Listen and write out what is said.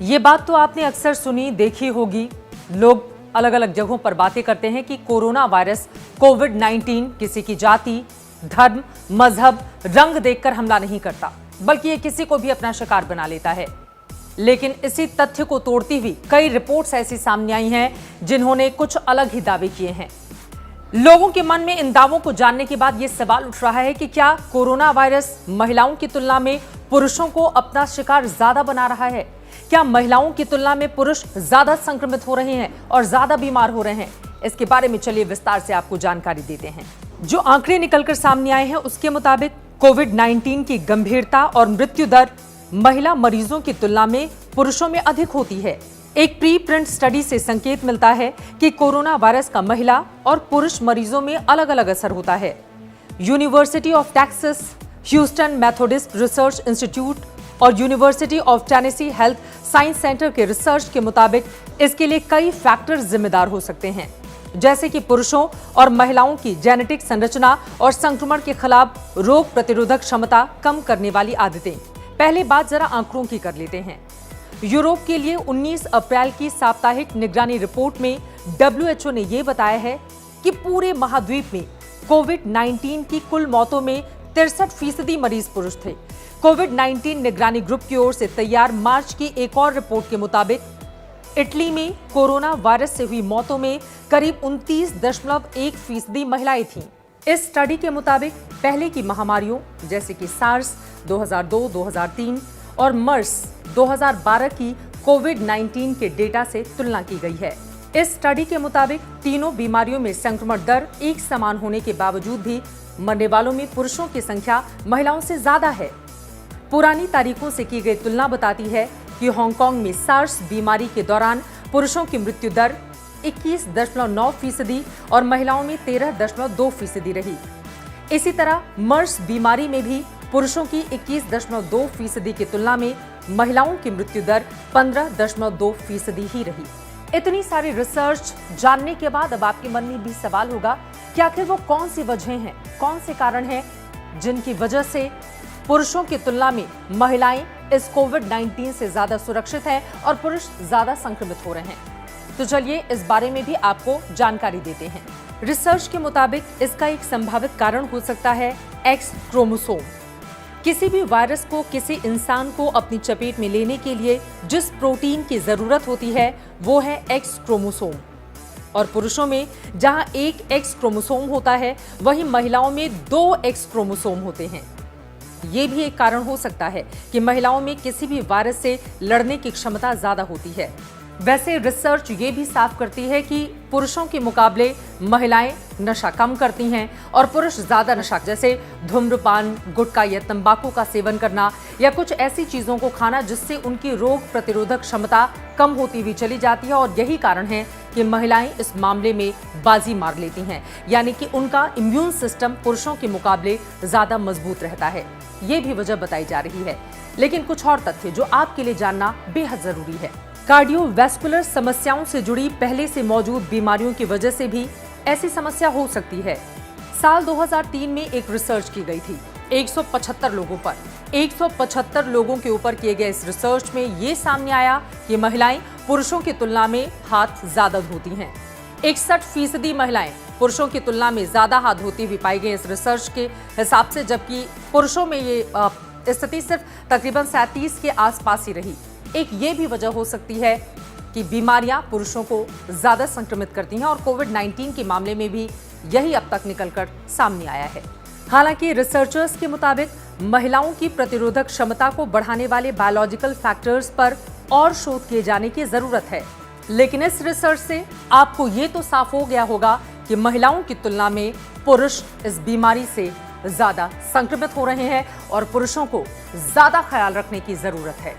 ये बात तो आपने अक्सर सुनी देखी होगी। लोग अलग अलग जगहों पर बातें करते हैं कि कोरोना वायरस कोविड-19 किसी की जाति, धर्म, मजहब, रंग देखकर हमला नहीं करता, बल्कि ये किसी को भी अपना शिकार बना लेता है। लेकिन इसी तथ्य को तोड़ती हुई कई रिपोर्ट्स ऐसी सामने आई हैं जिन्होंने कुछ अलग ही दावे किए हैं। लोगों के मन में इन दावों को जानने के बाद ये सवाल उठ रहा है कि क्या कोरोना वायरस महिलाओं की तुलना में पुरुषों को अपना शिकार ज्यादा बना रहा है? क्या महिलाओं की तुलना में पुरुष ज्यादा संक्रमित हो रहे हैं और ज्यादा बीमार हो रहे हैं? इसके बारे में चलिए विस्तार से आपको जानकारी देते हैं। जो आंकड़े निकलकर सामने आए हैं उसके मुताबिक कोविड-19 की गंभीरता और मृत्यु दर महिला मरीजों की तुलना में पुरुषों में अधिक होती है। एक प्री प्रिंट स्टडी से संकेत मिलता है कि कोरोना वायरस का महिला और पुरुष मरीजों में अलग अलग असर होता है। University of Texas, Houston Methodist Research Institute और University of Tennessee Health Science Center के रिसर्च के मुताबिक इसके लिए कई फैक्टर्स जिम्मेदार हो सकते हैं, जैसे कि पुरुषों और महिलाओं की जेनेटिक संरचना और संक्रमण के खिलाफ रोग प्रतिरोधक क्षमता कम करने वाली आदतें। पहले बात जरा आंकड़ों की कर लेते हैं। यूरोप के लिए 19 अप्रैल की साप्ताहिक निगरानी रिपोर्ट में WHO ने यह बताया है कि पूरे महाद्वीप में कोविड-19 की कुल मौतों में 63% मरीज पुरुष थे। कोविड-19 निगरानी ग्रुप की ओर से तैयार मार्च की एक और रिपोर्ट के मुताबिक इटली में कोरोना वायरस से हुई मौतों में करीब 29.1% महिलाएं थीं। इस स्टडी के मुताबिक पहले की महामारियों जैसे कि सार्स 2002-2003 और मर्स 2012 की कोविड-19 के डेटा से तुलना की गई है। इस स्टडी के मुताबिक तीनों बीमारियों में संक्रमण दर एक समान होने के बावजूद भी मरने वालों में पुरुषों की संख्या महिलाओं से ज्यादा है। पुरानी तारीखों से की गई तुलना बताती है कि हांगकांग में सार्स बीमारी के दौरान पुरुषों की मृत्यु दर 21.9% और महिलाओं में 13.2% रही। इसी तरह मर्स बीमारी में भी पुरुषों की 21.2% की तुलना में महिलाओं की मृत्यु दर 15.2% ही रही। इतनी सारी रिसर्च जानने के बाद अब आपके मन में भी सवाल होगा कि आखिर वो कौन सी वजहें हैं, कौन से कारण हैं जिनकी वजह से पुरुषों की तुलना में महिलाएं इस कोविड-19 से ज्यादा सुरक्षित हैं और पुरुष ज्यादा संक्रमित हो रहे हैं। तो चलिए इस बारे में भी आपको जानकारी देते हैं। रिसर्च के मुताबिक इसका एक संभावित कारण हो सकता है एक्स क्रोमोसोम। किसी भी वायरस को किसी इंसान को अपनी चपेट में लेने के लिए जिस प्रोटीन की जरूरत होती है वो है एक्स क्रोमोसोम। और पुरुषों में जहां एक एक्स क्रोमोसोम होता है वहीं महिलाओं में 2 एक्स क्रोमोसोम होते हैं। ये भी एक कारण हो सकता है कि महिलाओं में किसी भी वायरस से लड़ने की क्षमता ज्यादा होती है। वैसे रिसर्च ये भी साफ करती है कि पुरुषों के मुकाबले महिलाएं नशा कम करती हैं और पुरुष ज्यादा नशा जैसे धूम्रपान, गुटखा या तंबाकू का सेवन करना या कुछ ऐसी चीजों को खाना जिससे उनकी रोग प्रतिरोधक क्षमता कम होती हुई चली जाती है। और यही कारण है कि महिलाएं इस मामले में बाजी मार लेती हैं, यानी कि उनका इम्यून सिस्टम पुरुषों के मुकाबले ज्यादा मजबूत रहता है। ये भी वजह बताई जा रही है। लेकिन कुछ और तथ्य जो आपके लिए जानना बेहद जरूरी है। कार्डियोवैस्कुलर समस्याओं से जुड़ी पहले से मौजूद बीमारियों की वजह से भी ऐसी समस्या हो सकती है। साल 2003 में एक रिसर्च की गई थी 175 लोगों पर। 175 लोगों के ऊपर किए गए इस रिसर्च में ये सामने आया कि महिलाएं पुरुषों की तुलना में हाथ ज्यादा धोती हैं। 61% महिलाएं पुरुषों की तुलना में ज्यादा हाथ धोती हुई पाई गई इस रिसर्च के हिसाब से, जबकि पुरुषों में ये स्थिति सिर्फ तकरीबन 37 के आसपास ही रही। एक ये भी वजह हो सकती है कि बीमारियां पुरुषों को ज्यादा संक्रमित करती हैं और कोविड-19 के मामले में भी यही अब तक निकलकर सामने आया है। हालांकि रिसर्चर्स के मुताबिक महिलाओं की प्रतिरोधक क्षमता को बढ़ाने वाले बायोलॉजिकल फैक्टर्स पर और शोध किए जाने की जरूरत है। लेकिन इस रिसर्च से आपको ये तो साफ हो गया होगा कि महिलाओं की तुलना में पुरुष इस बीमारी से ज्यादा संक्रमित हो रहे हैं और पुरुषों को ज्यादा ख्याल रखने की जरूरत है।